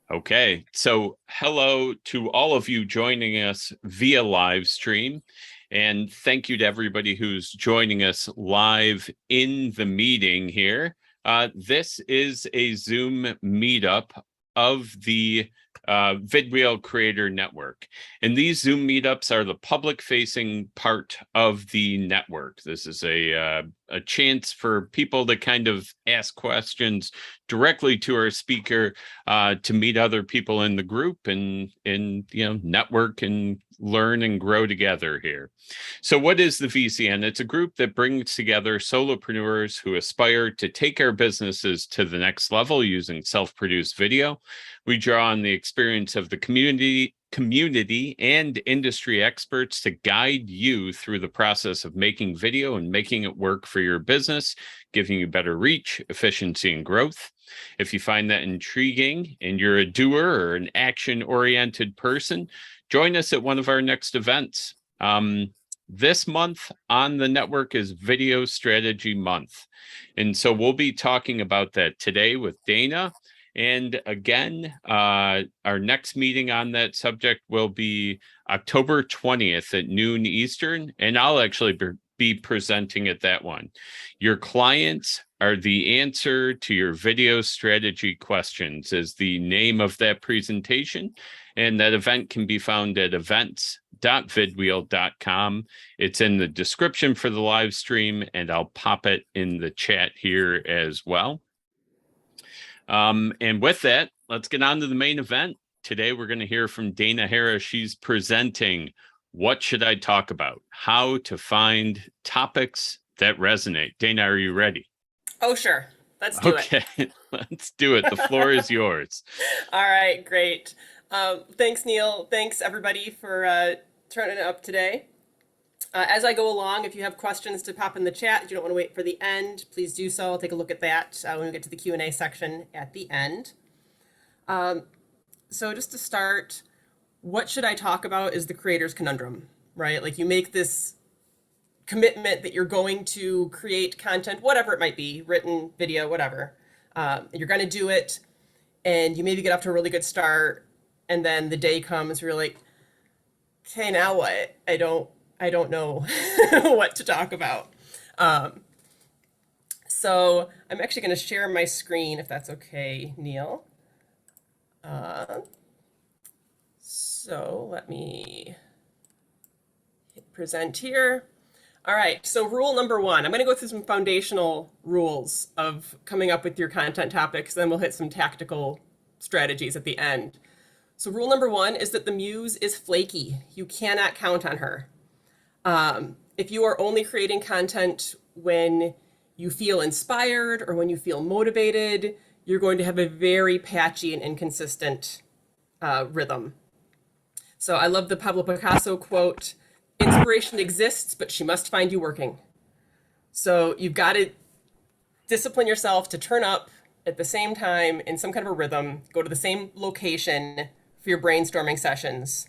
Okay, so hello to all of you joining us via live stream. And thank you to everybody who's joining us live in the meeting here. This is a Zoom meetup of the vidwheel Creator Network. And these Zoom meetups are the public-facing part of the network. This is a chance for people to kind of ask questions directly to our speaker, to meet other people in the group and network and learn and grow together here. So what is the VCN? It's a group that brings together solopreneurs who aspire to take our businesses to the next level using self-produced video. We draw on the experience of the community and industry experts to guide you through the process of making video and making it work for your business, giving you better reach, efficiency, and growth. If you find that intriguing and you're a doer or an action-oriented person, join us at one of our next events. This month on the network is Video Strategy Month. And so we'll be talking about that today with Dana. And again, our next meeting on that subject will be October 20th at noon Eastern, and I'll actually be presenting at that one. Your clients are the answer to your video strategy questions is the name of that presentation. And that event can be found at events.vidwheel.com. It's in the description for the live stream, and I'll pop it in the chat here as well. And with that, let's get on to the main event. Today, we're going to hear from Dana Herra. She's presenting What Should I Talk About? How to Find Topics That Resonate. Dana, are you ready? Oh, sure. Let's do it. Okay, let's do it. The floor is yours. All right, great. Thanks, Neil. Thanks, everybody, for turning up today. As I go along, if you have questions to pop in the chat, if you don't want to wait for the end, please do so. I'll take a look at that when we get to the Q&A section at the end. So just to start, what should I talk about is the creator's conundrum, right? Like you make this commitment that you're going to create content, whatever it might be, written, video, whatever. You're going to do it, and you maybe get off to a really good start, and then the day comes where you're like, okay, now what? I don't know what to talk about. So I'm actually going to share my screen, if that's okay, Neil. So let me hit present here. All right, so rule number one, I'm going to go through some foundational rules of coming up with your content topics, then we'll hit some tactical strategies at the end. So rule number one is that the muse is flaky. You cannot count on her. If you are only creating content when you feel inspired or when you feel motivated, you're going to have a very patchy and inconsistent rhythm. So I love the Pablo Picasso quote, "Inspiration exists, but she must find you working." So you've got to discipline yourself to turn up at the same time in some kind of a rhythm, go to the same location for your brainstorming sessions.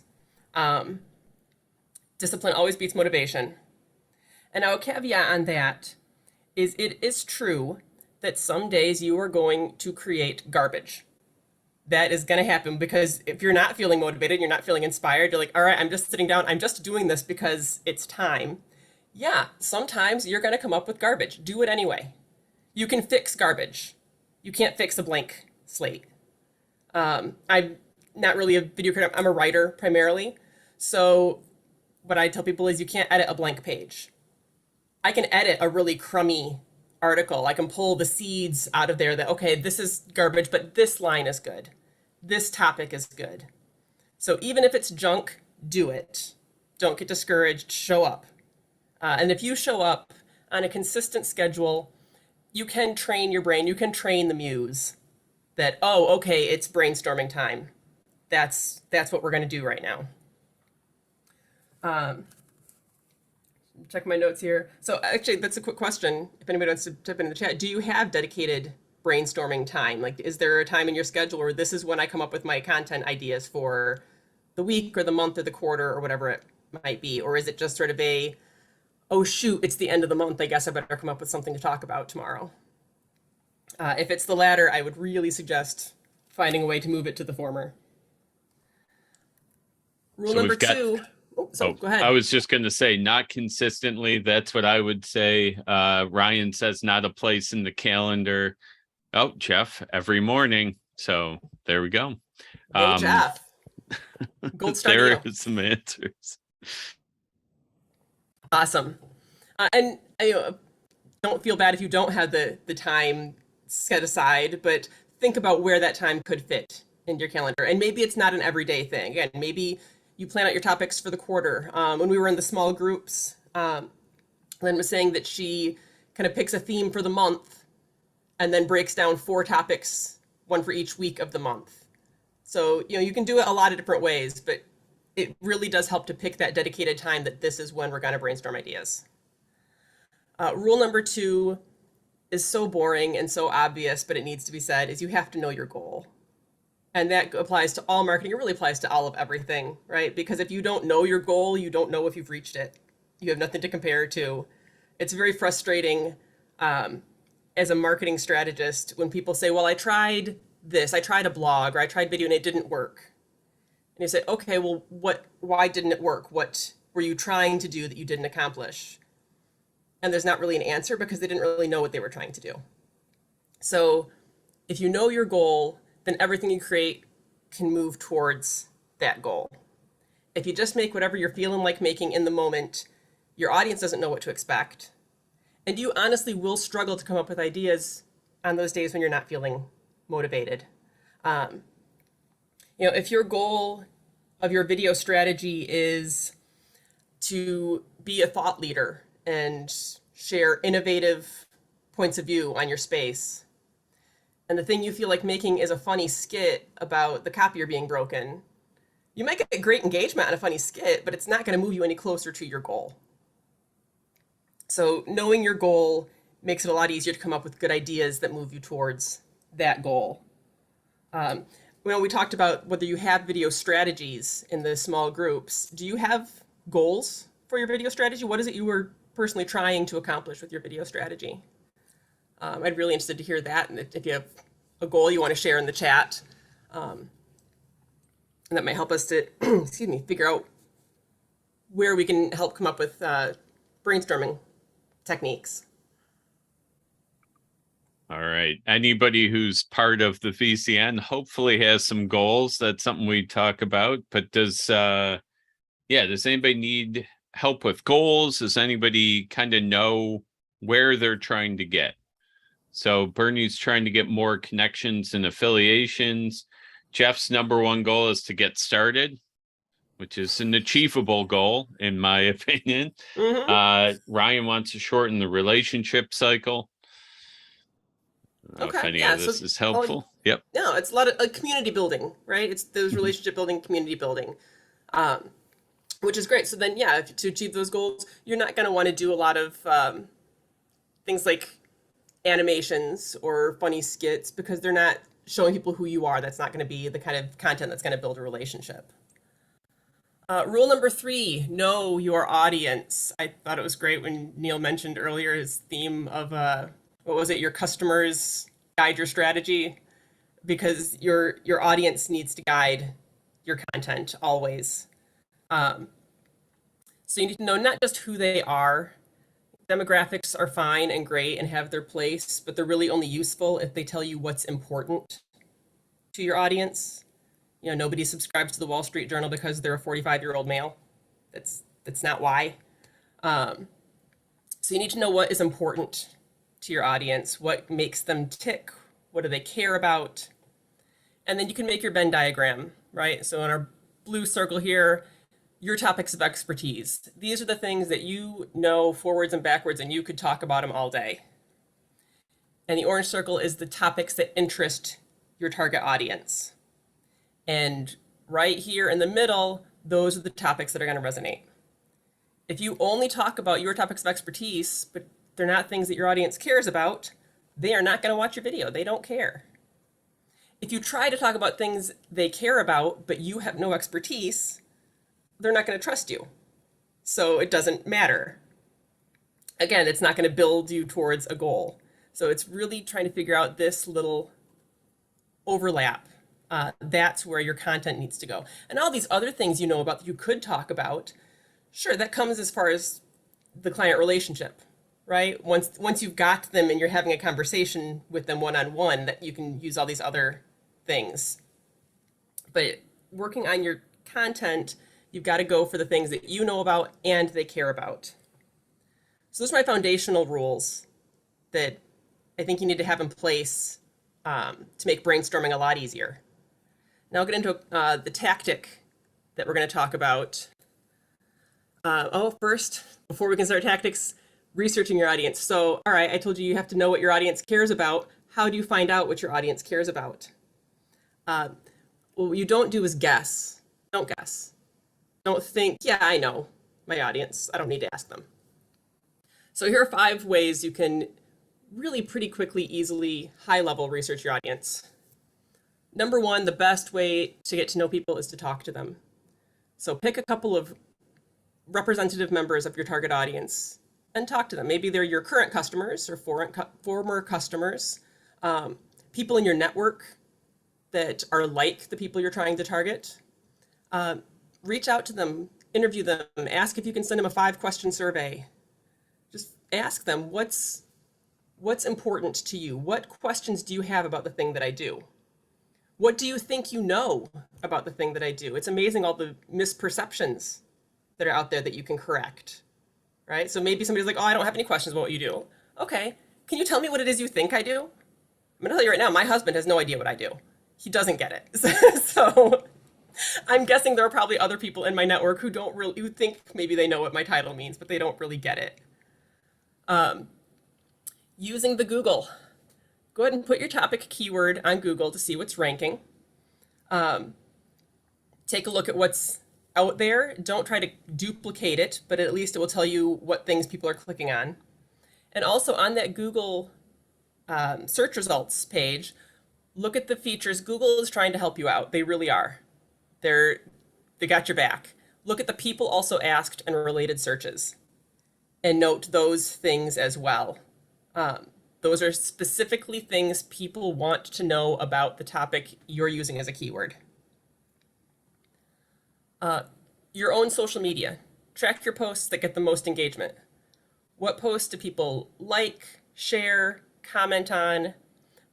Discipline always beats motivation. And now a caveat on that is it is true that some days you are going to create garbage. That is going to happen because if you're not feeling motivated, you're not feeling inspired, you're like, all right, I'm just sitting down, I'm just doing this because it's time. Yeah, sometimes you're going to come up with garbage. Do it anyway. You can fix garbage. You can't fix a blank slate. I'm not really a video creator. I'm a writer primarily. So what I tell people is you can't edit a blank page. I can edit a really crummy article. I can pull the seeds out of there that, okay, this is garbage, but this line is good. This topic is good. So even if it's junk, do it. Don't get discouraged, show up. And if you show up on a consistent schedule, you can train your brain, you can train the muse that, oh, okay, it's brainstorming time. That's what we're gonna do right now. Check my notes here. So actually, that's a quick question. If anybody wants to type in the chat, do you have dedicated brainstorming time? Like, is there a time in your schedule where this is when I come up with my content ideas for the week or the month or the quarter or whatever it might be? Or is it just sort of a, oh shoot, it's the end of the month, I guess I better come up with something to talk about tomorrow? If it's the latter, I would really suggest finding a way to move it to the former. Rule So number we've got, two. Go ahead. I was just going to say, not consistently. That's what I would say. Ryan says not a place in the calendar. Oh, Jeff, every morning. So there we go. Go, Jeff. Gold star. There are some answers. Awesome. And don't feel bad if you don't have the time set aside, but think about where that time could fit in your calendar. And maybe it's not an everyday thing. Again, maybe you plan out your topics for the quarter. When we were in the small groups, Lynn was saying that she kind of picks a theme for the month and then breaks down 4 topics, one for each week of the month. So, you can do it a lot of different ways, but it really does help to pick that dedicated time that this is when we're going to brainstorm ideas. Rule number 2 is so boring and so obvious, but it needs to be said, is you have to know your goal. And that applies to all marketing. It really applies to all of everything, right? Because if you don't know your goal, you don't know if you've reached it. You have nothing to compare to. It's very frustrating as a marketing strategist when people say, well, I tried this, I tried a blog, or I tried video and it didn't work. And you say, okay, well, why didn't it work? What were you trying to do that you didn't accomplish? And there's not really an answer because they didn't really know what they were trying to do. So if you know your goal, then everything you create can move towards that goal. If you just make whatever you're feeling like making in the moment, your audience doesn't know what to expect. And you honestly will struggle to come up with ideas on those days when you're not feeling motivated. If your goal of your video strategy is to be a thought leader and share innovative points of view on your space, and the thing you feel like making is a funny skit about the copier being broken, you might get great engagement on a funny skit, but it's not going to move you any closer to your goal. So knowing your goal makes it a lot easier to come up with good ideas that move you towards that goal. We talked about whether you have video strategies in the small groups. Do you have goals for your video strategy? What is it you were personally trying to accomplish with your video strategy? I'd be really interested to hear that. And if you have a goal you want to share in the chat, and that might help us to, figure out where we can help come up with brainstorming techniques. All right. Anybody who's part of the VCN hopefully has some goals. That's something we talk about. But does anybody need help with goals? Does anybody kind of know where they're trying to get? So Bernie's trying to get more connections and affiliations. Jeff's number one goal is to get started, which is an achievable goal, in my opinion. Mm-hmm. Ryan wants to shorten the relationship cycle. I don't know if any of this is helpful. Yep. No, it's a lot of community building, right? It's those relationship building, community building, which is great. So then, to achieve those goals, you're not going to want to do a lot of things like animations or funny skits because they're not showing people who you are. That's not going to be the kind of content that's going to build a relationship. Rule number 3, know your audience. I thought it was great when Neil mentioned earlier his theme of your customers guide your strategy, because your audience needs to guide your content always. So you need to know not just who they are. Demographics are fine and great and have their place, but they're really only useful if they tell you what's important to your audience. Nobody subscribes to the Wall Street Journal because they're a 45-year-old male. That's not why. So you need to know what is important to your audience, what makes them tick, what do they care about, and then you can make your Venn diagram, right? So in our blue circle here, your topics of expertise. These are the things that you know forwards and backwards, and you could talk about them all day. And the orange circle is the topics that interest your target audience. And right here in the middle, those are the topics that are going to resonate. If you only talk about your topics of expertise, but they're not things that your audience cares about, they are not going to watch your video. They don't care. If you try to talk about things they care about, but you have no expertise, they're not going to trust you. So it doesn't matter. Again, it's not going to build you towards a goal. So it's really trying to figure out this little overlap That's where your content needs to go. And all these other things you know about that you could talk about, sure, that comes as far as the client relationship, right? Once you've got them and you're having a conversation with them one-on-one, that you can use all these other things. But working on your content, you've got to go for the things that you know about and they care about. So those are my foundational rules that I think you need to have in place to make brainstorming a lot easier. Now I'll get into the tactic that we're going to talk about. First, before we can start tactics, researching your audience. So, all right, I told you have to know what your audience cares about. How do you find out what your audience cares about? Well, what you don't do is guess. Don't guess. Don't think, yeah, I know my audience. I don't need to ask them. So here are 5 ways you can really pretty quickly, easily, high-level research your audience. Number 1, the best way to get to know people is to talk to them. So pick a couple of representative members of your target audience and talk to them. Maybe they're your current customers or former customers, people in your network that are like the people you're trying to target. Reach out to them, interview them, ask if you can send them a 5-question survey. Just ask them, what's important to you? What questions do you have about the thing that I do? What do you think you know about the thing that I do? It's amazing all the misperceptions that are out there that you can correct, right? So maybe somebody's like, oh, I don't have any questions about what you do. Okay, can you tell me what it is you think I do? I'm gonna tell you right now, my husband has no idea what I do. He doesn't get it. So I'm guessing there are probably other people in my network who think maybe they know what my title means, but they don't really get it. Using the Google. Go ahead and put your topic keyword on Google to see what's ranking. Take a look at what's out there. Don't try to duplicate it, but at least it will tell you what things people are clicking on. And also on that Google search results page, look at the features. Google is trying to help you out. They really are. They got your back. Look at the people also asked and related searches and note those things as well. Those are specifically things people want to know about the topic you're using as a keyword. Your own social media. Track your posts that get the most engagement. What posts do people like, share, comment on?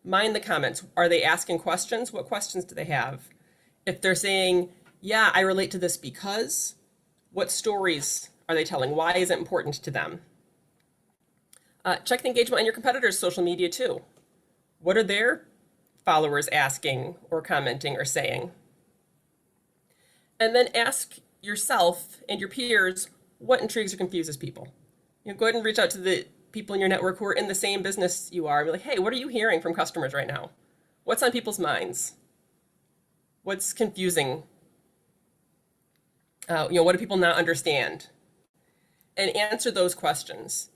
Mind the comments. Are they asking questions? What questions do they have? If they're saying, yeah, I relate to this because, what stories are they telling? Why is it important to them? Check the engagement on your competitors' social media too. What are their followers asking or commenting or saying? And then ask yourself and your peers what intrigues or confuses people. Go ahead and reach out to the people in your network who are in the same business you are. Be like, hey, what are you hearing from customers right now? What's on people's minds? What's confusing? What do people not understand? And answer those questions.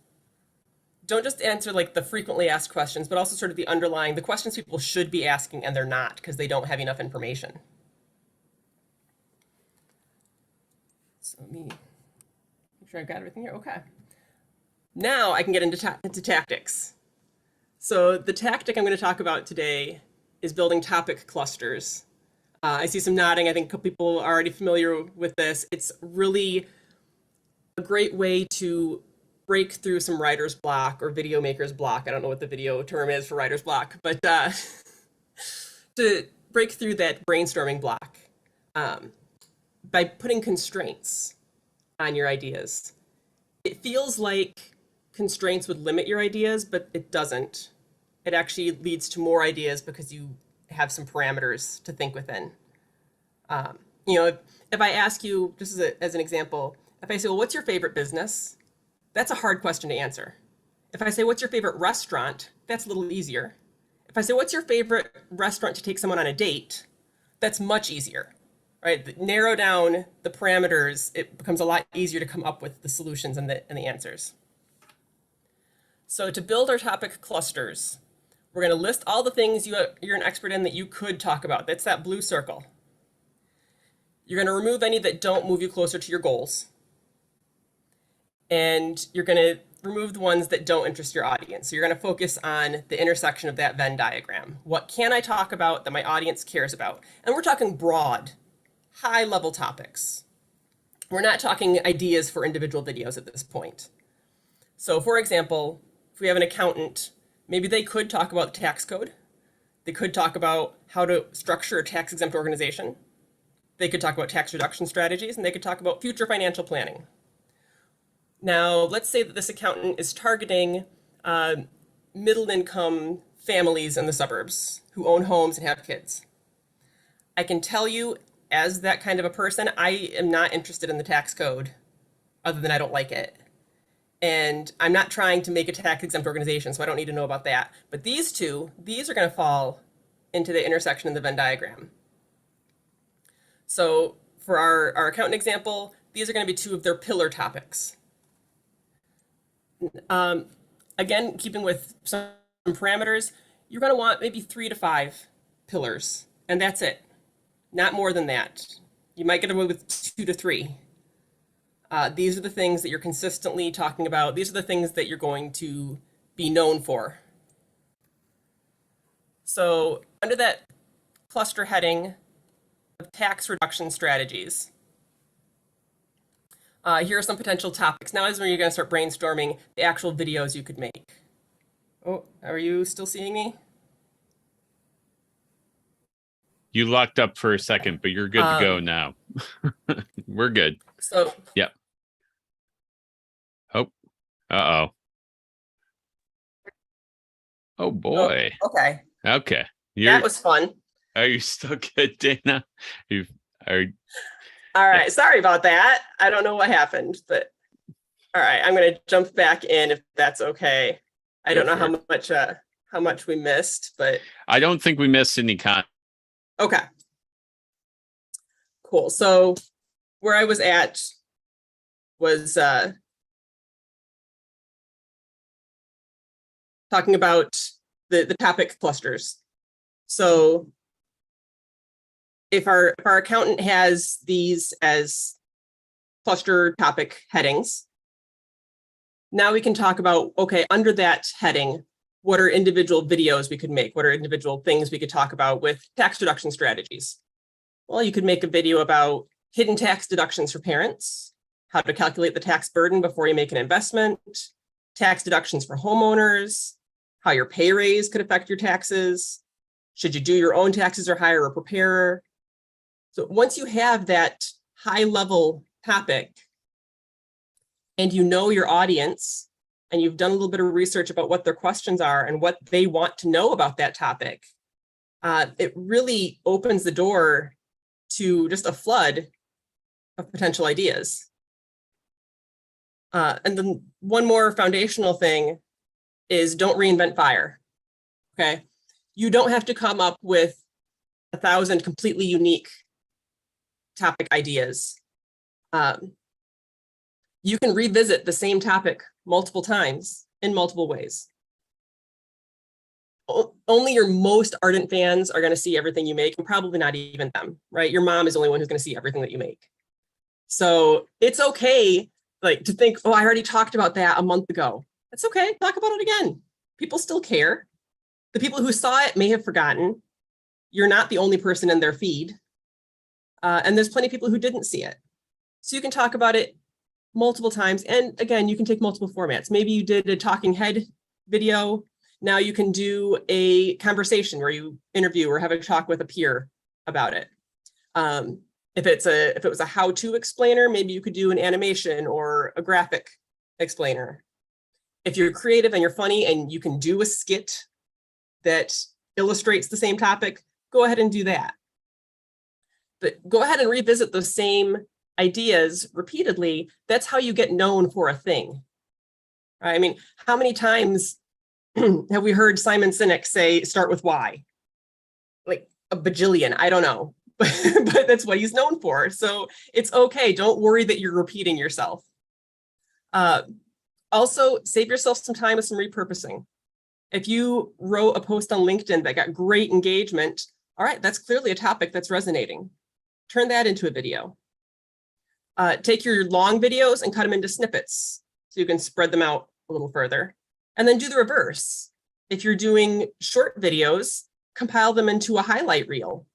Don't just answer like the frequently asked questions, but also sort of the questions people should be asking and they're not because they don't have enough information. So let me make sure I've got everything here. Okay. Now I can get into tactics. So the tactic I'm going to talk about today is building topic clusters. I see some nodding. I think a couple people are already familiar with this. It's really a great way to break through some writer's block or video maker's block. I don't know what the video term is for writer's block, but to break through that brainstorming block by putting constraints on your ideas. It feels like constraints would limit your ideas, but it doesn't. It actually leads to more ideas because you have some parameters to think within. If I ask you, just as an example, if I say, well, what's your favorite business? That's a hard question to answer. If I say, what's your favorite restaurant? That's a little easier. If I say, what's your favorite restaurant to take someone on a date? That's much easier, right? Narrow down the parameters, it becomes a lot easier to come up with the solutions and the answers. So to build our topic clusters, we're going to list all the things you're an expert in that you could talk about. That's that blue circle. You're going to remove any that don't move you closer to your goals. And you're going to remove the ones that don't interest your audience. So you're going to focus on the intersection of that Venn diagram. What can I talk about that my audience cares about? And we're talking broad, high-level topics. We're not talking ideas for individual videos at this point. So for example, if we have an accountant, maybe they could talk about the tax code. They could talk about how to structure a tax-exempt organization. They could talk about tax reduction strategies, and they could talk about future financial planning. Now, let's say that this accountant is targeting middle-income families in the suburbs who own homes and have kids. I can tell you, as that kind of a person, I am not interested in the tax code, other than I don't like it. And I'm not trying to make a tax-exempt organization, so I don't need to know about that. But these are going to fall into the intersection in the Venn diagram. So for our accountant example, these are going to be two of their pillar topics. Again, keeping with some parameters, you're going to want maybe 3 to 5 pillars, and that's it. Not more than that. You might get away with 2 to 3. These are the things that you're consistently talking about. These are the things that you're going to be known for. So under that cluster heading of tax reduction strategies, here are some potential topics. Now is when you're going to start brainstorming the actual videos you could make. Oh, are you still seeing me? You locked up for a second, but you're good to go now. We're good. So, yep. Oh, uh-oh. Oh, boy. Oh, okay. Okay. That was fun. Are you still good, Dana? All right. Sorry about that. I don't know what happened, but all right. I'm going to jump back in if that's okay. I don't know how much we missed, but I don't think we missed any content. Okay. Cool. So where I was at was talking about the topic clusters. So if our accountant has these as cluster topic headings, now we can talk about, okay, under that heading, what are individual videos we could make? What are individual things we could talk about with tax deduction strategies? Well, you could make a video about hidden tax deductions for parents, how to calculate the tax burden before you make an investment, tax deductions for homeowners, how your pay raise could affect your taxes, should you do your own taxes or hire a preparer? So once you have that high level topic and you know your audience and you've done a little bit of research about what their questions are and what they want to know about that topic, it really opens the door to just a flood of potential ideas. And then one more foundational thing is don't reinvent fire, okay? You don't have to come up with 1,000 completely unique topic ideas. You can revisit the same topic multiple times in multiple ways. Only your most ardent fans are going to see everything you make, and probably not even them, right? Your mom is the only one who's going to see everything that you make. So it's okay, like, to think, oh, I already talked about that a month ago. It's okay, talk about it again. People still care. The people who saw it may have forgotten. You're not the only person in their feed. And there's plenty of people who didn't see it. So you can talk about it multiple times. And again, you can take multiple formats. Maybe you did a talking head video. Now you can do a conversation where you interview or have a talk with a peer about it. If it was a how-to explainer, maybe you could do an animation or a graphic explainer. If you're creative and you're funny and you can do a skit that illustrates the same topic, go ahead and do that. But go ahead and revisit those same ideas repeatedly. That's how you get known for a thing. Right? I mean, how many times have we heard Simon Sinek say, start with why? Like a bajillion, I don't know, but that's what he's known for. So it's okay. Don't worry that you're repeating yourself. Also, save yourself some time with some repurposing. If you wrote a post on LinkedIn that got great engagement, all right, that's clearly a topic that's resonating. Turn that into a video. Take your long videos and cut them into snippets so you can spread them out a little further. And then do the reverse. If you're doing short videos, compile them into a highlight reel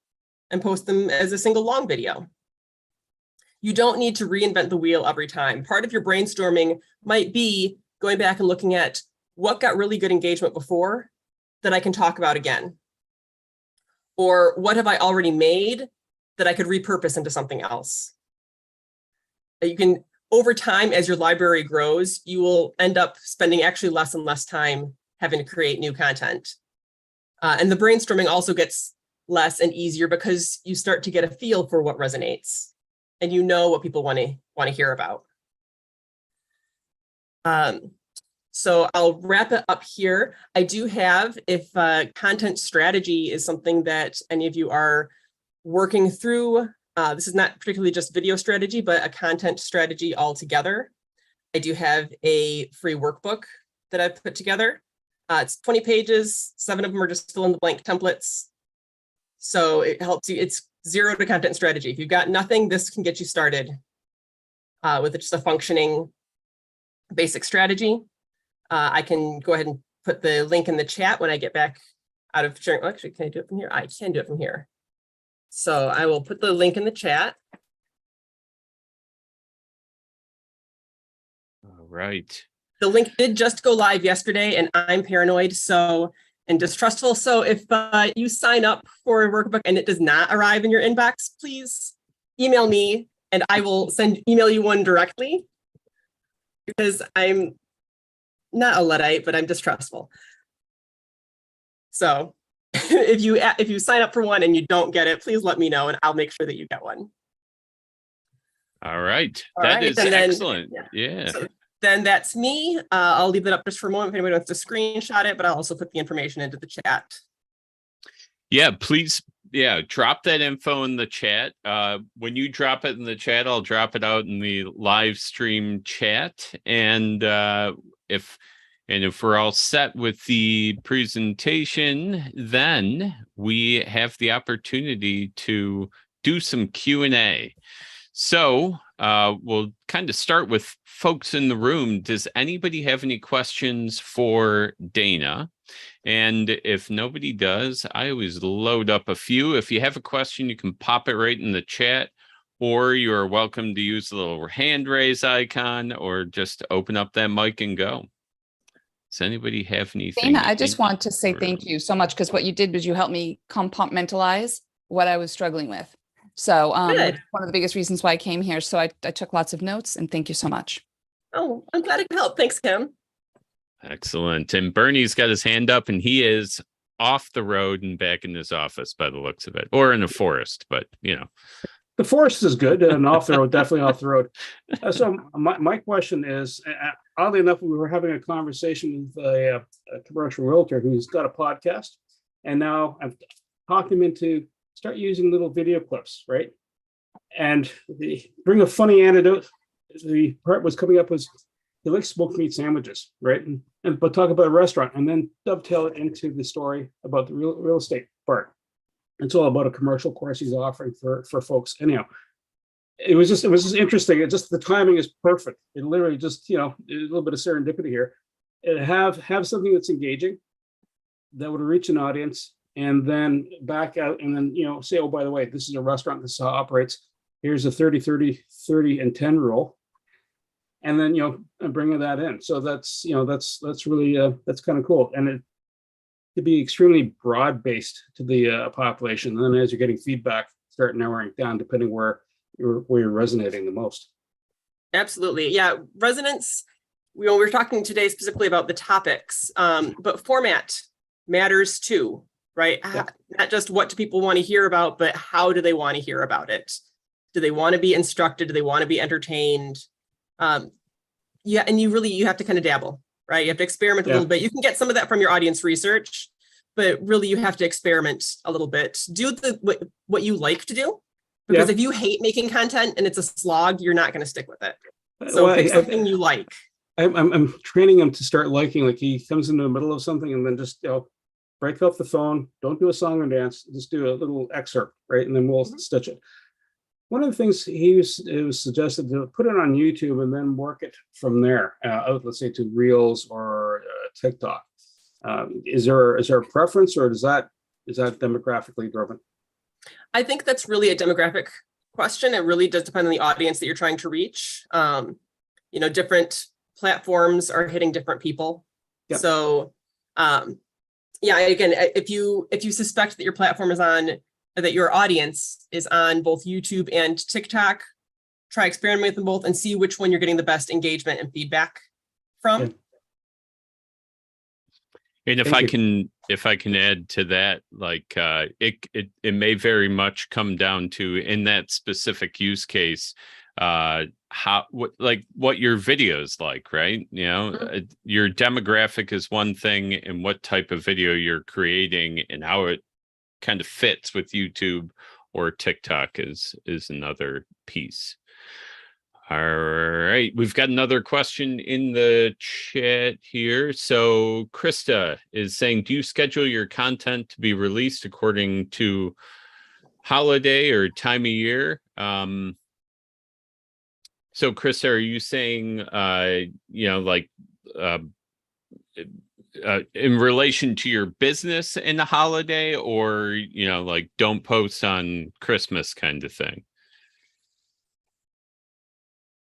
and post them as a single long video. You don't need to reinvent the wheel every time. Part of your brainstorming might be going back and looking at what got really good engagement before that I can talk about again. Or what have I already made that I could repurpose into something else? You can, over time, as your library grows, you will end up spending actually less and less time having to create new content. And the brainstorming also gets less and easier because you start to get a feel for what resonates and you know what people want to hear about. So I'll wrap it up here. I do have, if content strategy is something that any of you are working through, this is not particularly just video strategy, but a content strategy altogether. I do have a free workbook that I've put together. It's 20 pages, 7 of them are just fill in the blank templates. So it helps you, it's 0 to content strategy. If you've got nothing, this can get you started with just a functioning basic strategy. I can go ahead and put the link in the chat when I get back out of sharing. Actually, can I do it from here? I can do it from here. So I will put the link in the chat. All right. The link did just go live yesterday, and I'm paranoid and distrustful. So if you sign up for a workbook and it does not arrive in your inbox, please email me and I will email you one directly, because I'm not a Luddite, but I'm distrustful. So if you sign up for one and you don't get it, please let me know and I'll make sure that you get one. All right. That is excellent. Yeah. So then that's me. I'll leave it up just for a moment if anybody wants to screenshot it, but I'll also put the information into the chat. Yeah, please. Yeah, drop that info in the chat. When you drop it in the chat, I'll drop it out in the live stream chat. And if we're all set with the presentation, then we have the opportunity to do some Q&A. So we'll kind of start with folks in the room. Does anybody have any questions for Dana? And if nobody does, I always load up a few. If you have a question, you can pop it right in the chat, or you're welcome to use the little hand raise icon, or just open up that mic and go. Does anybody have anything? Dana, I just want to say thank you so much, because what you did was you helped me compartmentalize what I was struggling with. So one of the biggest reasons why I came here. So I took lots of notes, and thank you so much. Oh, I'm glad I could help. Thanks, Kim. Excellent. And Bernie's got his hand up, and he is off the road and back in his office by the looks of it, or in a forest, but you know. The forest is good, and off the road, definitely off the road. So my question is, oddly enough, we were having a conversation with a commercial realtor who's got a podcast, and now I've talked him into start using little video clips, right? And bring a funny anecdote. The part was coming up was he likes smoked meat sandwiches, right? But talk about a restaurant and then dovetail it into the story about the real estate part. It's all about a commercial course he's offering for folks. Anyhow, it was just interesting. It just, the timing is perfect. It literally just, a little bit of serendipity here. Have something that's engaging that would reach an audience, and then back out and then, say, oh, by the way, this is a restaurant, this is how it operates. Here's a 30, 30, 30, and 10 rule. And then, and bringing that in. So that's, that's really, that's kind of cool. And it to be extremely broad-based to the population. And then as you're getting feedback, start narrowing down depending where you're resonating the most. Absolutely. Yeah. Resonance, we're talking today specifically about the topics, but format matters too, right? Yeah. Not just what do people want to hear about, but how do they want to hear about it? Do they want to be instructed? Do they want to be entertained? Yeah, and you have to kind of dabble, right? You have to experiment a little bit. You can get some of that from your audience research, but really you have to experiment a little bit. Do what you like to do, because if you hate making content and it's a slog, you're not going to stick with it. So pick something you like. I'm training him to start liking, like he comes into the middle of something and then just break off the phone, don't do a song and dance, just do a little excerpt, right? And then we'll stitch it. One of the things it was suggested to put it on YouTube and then work it from there out, let's say, to Reels or TikTok. Is there a preference, or is that demographically driven? I think that's really a demographic question. It really does depend on the audience that you're trying to reach. Different platforms are hitting different people. Yep. So, again, if you suspect that your platform is on, that your audience is on both YouTube and TikTok, try experimenting with them both and see which one you're getting the best engagement and feedback from. Yeah. And if I can add to that, like it may very much come down to, in that specific use case, what your videos like, right? Your demographic is one thing, and what type of video you're creating and how it kind of fits with YouTube or TikTok is another piece. All right, we've got another question in the chat here. So Krista is saying, do you schedule your content to be released according to holiday or time of year? So Krista, are you saying, in relation to your business in the holiday, or, like don't post on Christmas kind of thing?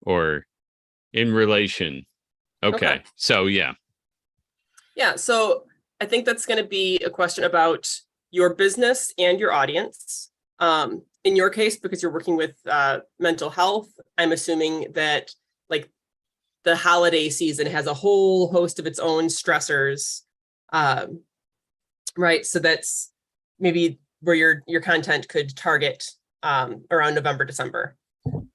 Or in relation? Okay. So yeah, so I think that's going to be a question about your business and your audience. In your case, because you're working with mental health, I'm assuming that like the holiday season has a whole host of its own stressors, right? So that's maybe where your content could target around November, December.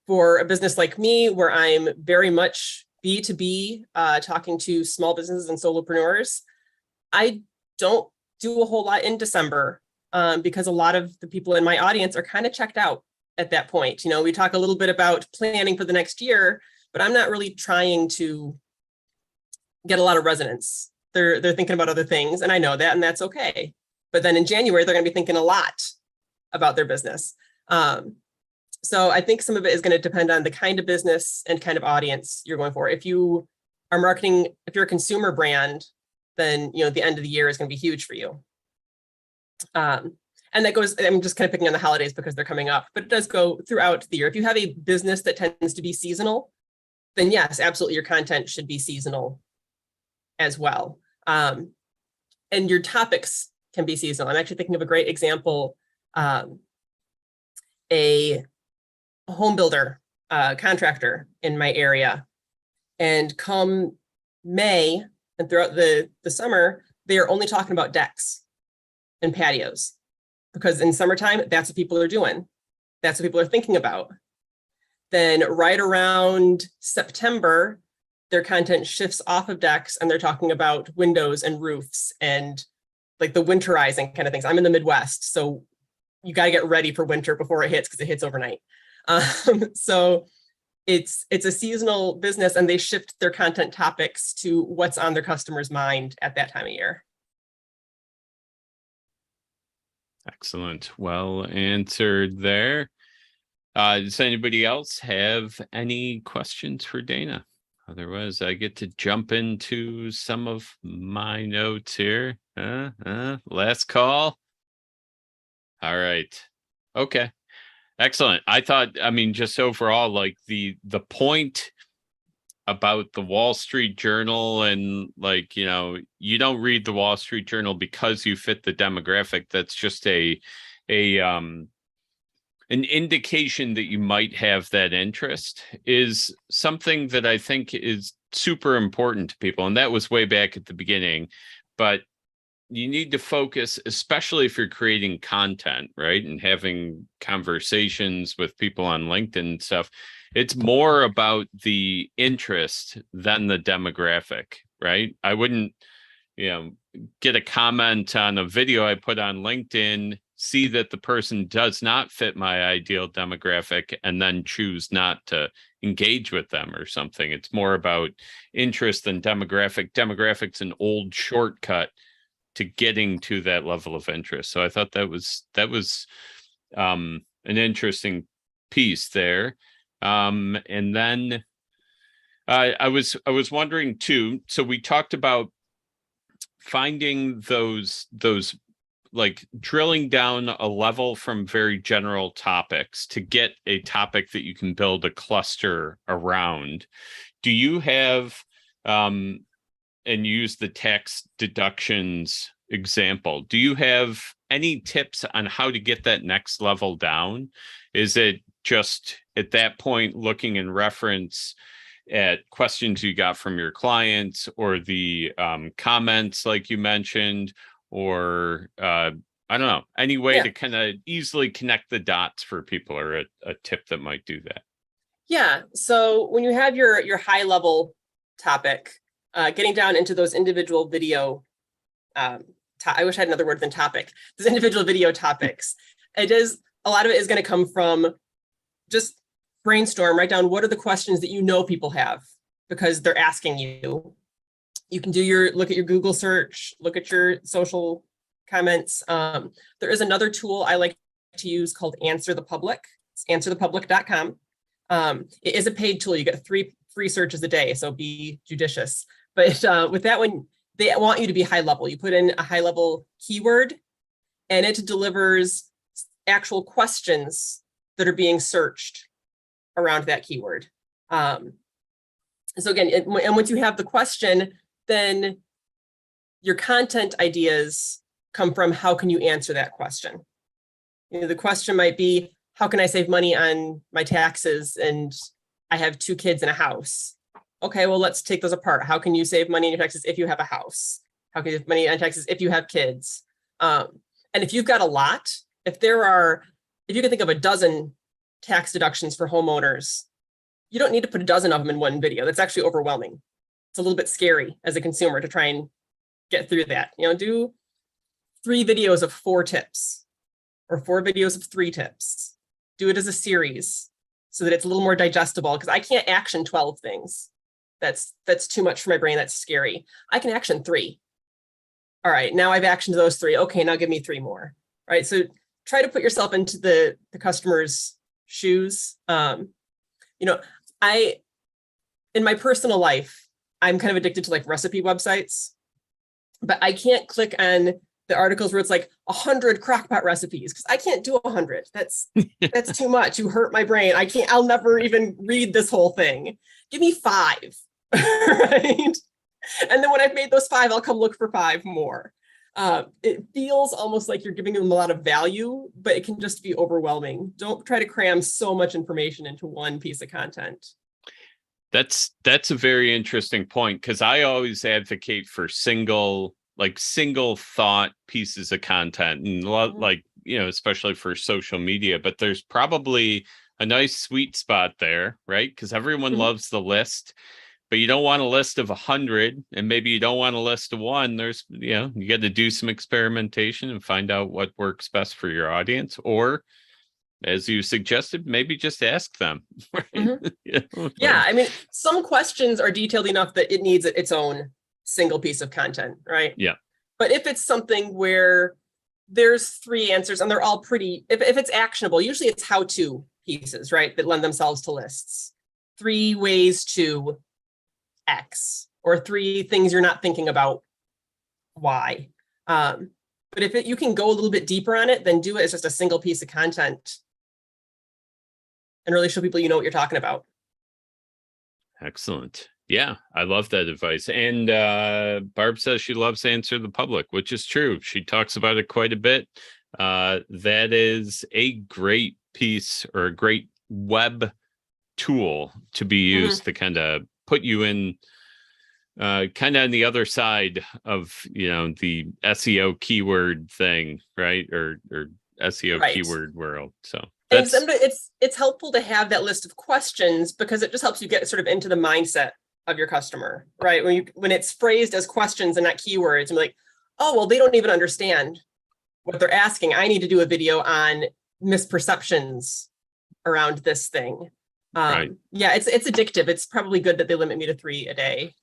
For a business like me, where I'm very much B2B, talking to small businesses and solopreneurs, I don't do a whole lot in December because a lot of the people in my audience are kind of checked out at that point. We talk a little bit about planning for the next year, but I'm not really trying to get a lot of resonance. They're thinking about other things, and I know that, and that's okay. But then in January, they're going to be thinking a lot about their business. So I think some of it is going to depend on the kind of business and kind of audience you're going for. If you are marketing, if you're a consumer brand, then the end of the year is going to be huge for you. And that goes, I'm just kind of picking on the holidays because they're coming up, but it does go throughout the year. If you have a business that tends to be seasonal, then yes, absolutely, your content should be seasonal as well. And your topics can be seasonal. I'm actually thinking of a great example, a home builder, contractor in my area. And come May and throughout the summer, they are only talking about decks and patios, because in summertime, that's what people are doing. That's what people are thinking about. Then right around September, their content shifts off of decks and they're talking about windows and roofs and like the winterizing kind of things. I'm in the Midwest, so you got to get ready for winter before it hits, because it hits overnight. So it's a seasonal business, and they shift their content topics to what's on their customer's mind at that time of year. Excellent. Well answered there. Does anybody else have any questions for Dana? Otherwise, I get to jump into some of my notes here. Last call. All right. Okay. Excellent. I thought, just overall, like the point about the Wall Street Journal, and like, you don't read the Wall Street Journal because you fit the demographic. That's just an indication that you might have that interest, is something that I think is super important to people. And that was way back at the beginning, but you need to focus, especially if you're creating content, right? And having conversations with people on LinkedIn and stuff. It's more about the interest than the demographic, right? I wouldn't, get a comment on a video I put on LinkedIn, see that the person does not fit my ideal demographic, and then choose not to engage with them or something. It's more about interest than demographic. Demographic's an old shortcut to getting to that level of interest. So I thought that was an interesting piece there. And then I was wondering too, so we talked about finding those like drilling down a level from very general topics to get a topic that you can build a cluster around. Do you have and use the tax deductions example, do you have any tips on how to get that next level down? Is it just at that point looking in reference at questions you got from your clients, or the comments like you mentioned, or I don't know, any way to kind of easily connect the dots for people, or a tip that might do that? Yeah. So when you have your high level topic, getting down into those individual video, I wish I had another word than topic, those individual video topics, a lot of it is going to come from just brainstorm, write down what are the questions that you know people have because they're asking you. You can look at your Google search, look at your social comments. There is another tool I like to use called Answer the Public. It's answerthepublic.com. It is a paid tool. You get 3 free searches a day, so be judicious. But with that one, they want you to be high level. You put in a high level keyword and it delivers actual questions that are being searched around that keyword. So again, and once you have the question, then your content ideas come from how can you answer that question? You know, the question might be, how can I save money on my taxes and I have 2 kids in a house? Okay, well, let's take those apart. How can you save money on your taxes if you have a house? How can you save money on taxes if you have kids? And if you've got a lot, if you can think of a dozen tax deductions for homeowners, you don't need to put a dozen of them in one video. That's actually overwhelming. It's a little bit scary as a consumer to try and get through that. You know, do 3 videos of 4 tips or 4 videos of 3 tips. Do it as a series so that it's a little more digestible, because I can't action 12 things. That's too much for my brain. That's scary. I can action 3. All right, now I've actioned those 3. Okay, now give me 3 more. All right, so try to put yourself into the customer's shoes. You know, in my personal life, I'm kind of addicted to like recipe websites, but I can't click on the articles where it's like 100 crockpot recipes, because I can't do 100. That's too much. You hurt my brain. I'll never even read this whole thing. Give me 5, right? And then when I've made those 5, I'll come look for 5 more. It feels almost like you're giving them a lot of value, but it can just be overwhelming. Don't try to cram so much information into one piece of content. That's a very interesting point, because I always advocate for single thought pieces of content, and like, you know, especially for social media. But there's probably a nice sweet spot there, right? Because everyone loves the list, but you don't want a list of 100, and maybe you don't want a list of 1. There's, you know, you got to do some experimentation and find out what works best for your audience, or, as you suggested, maybe just ask them. Right? Yeah, I mean, some questions are detailed enough that it needs its own single piece of content, right? Yeah. But if it's something where there's 3 answers and they're all pretty, if it's actionable, usually it's how-to pieces, right, that lend themselves to lists. 3 ways to X, or 3 things you're not thinking about Y. But if you can go a little bit deeper on it, then do it as just a single piece of content and really show people you know what you're talking about. Excellent. Yeah, I love that advice. And Barb says she loves Answer the Public, which is true. She talks about it quite a bit. That is a great piece, or a great web tool to be used to kind of put you in kind of on the other side of, you know, the SEO keyword thing, right? Or SEO keyword world. So and it's helpful to have that list of questions, because it just helps you get sort of into the mindset of your customer, right? When it's phrased as questions and not keywords, I'm like, oh, well, they don't even understand what they're asking. I need to do a video on misperceptions around this thing. Right. Yeah, it's addictive. It's probably good that they limit me to 3 a day.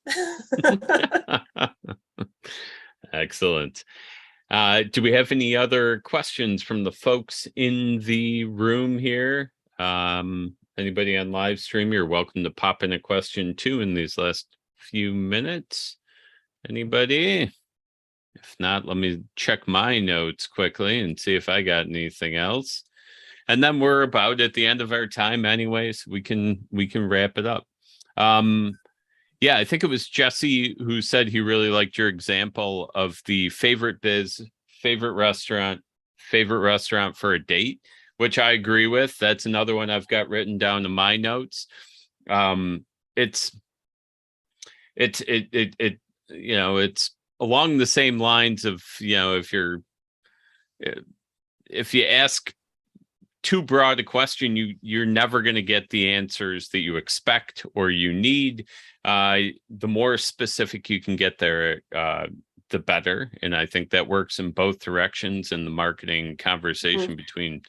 Excellent. Do we have any other questions from the folks in the room here? Anybody on live stream, you're welcome to pop in a question too in these last few minutes. Anybody? If not, let me check my notes quickly and see if I got anything else. And then we're about at the end of our time anyways. We can wrap it up. Yeah, I think it was Jesse who said he really liked your example of the favorite biz, favorite restaurant for a date, which I agree with. That's another one I've got written down in my notes. It's along the same lines of, if you ask too broad a question, you're never going to get the answers that you expect or you need. The more specific you can get there, the better. And I think that works in both directions in the marketing conversation between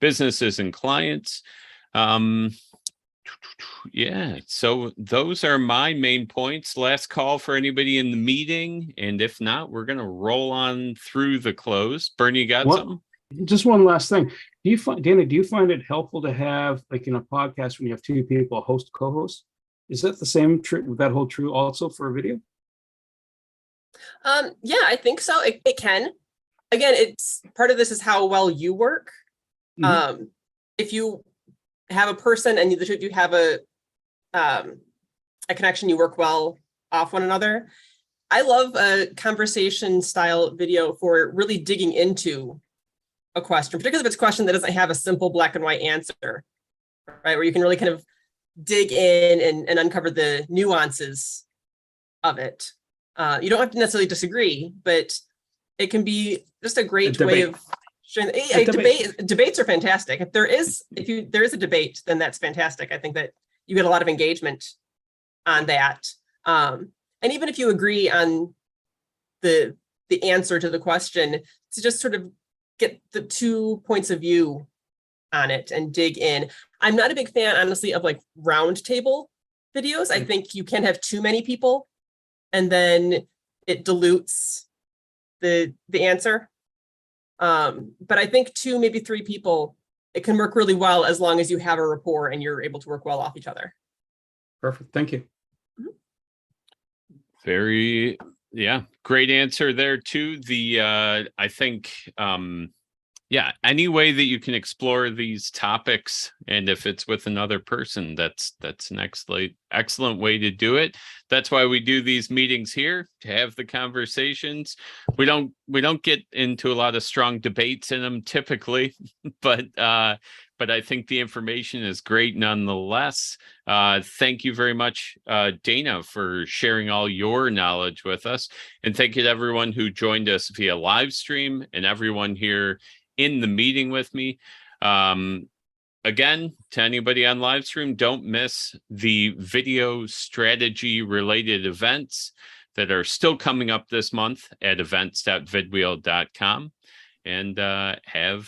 businesses and clients. Yeah, so those are my main points. Last call for anybody in the meeting. And if not, we're going to roll on through the close. Bernie, you got something? Just one last thing. Dana, do you find it helpful to have, like in a podcast, when you have two people, host, co-host? Is that the same would that hold true also for a video? Yeah, I think so. It can. Again, it's part of this is how well you work. If you have a person and the two of you have a connection, you work well off one another. I love a conversation style video for really digging into a question, particularly if it's a question that doesn't have a simple black and white answer, right? Where you can really kind of dig in and uncover the nuances of it. You don't have to necessarily disagree, but it can be just a great way of showing. Debates are fantastic. If there is a debate, then that's fantastic. I think that you get a lot of engagement on that. And even if you agree on the answer to the question, to just sort of get the 2 points of view on it and dig in. I'm not a big fan, honestly, of like round table videos. I think you can have too many people and then it dilutes the answer. But I think 2, maybe 3 people, it can work really well as long as you have a rapport and you're able to work well off each other. Perfect. Thank you. Great answer there too. I think, any way that you can explore these topics, and if it's with another person, that's an excellent way to do it. That's why we do these meetings here, to have the conversations. We don't get into a lot of strong debates in them typically, but I think the information is great nonetheless. Thank you very much, Dana, for sharing all your knowledge with us. And thank you to everyone who joined us via live stream and everyone here in the meeting with me. Again, to anybody on live stream, don't miss the video strategy related events that are still coming up this month at events.vidwheel.com. And have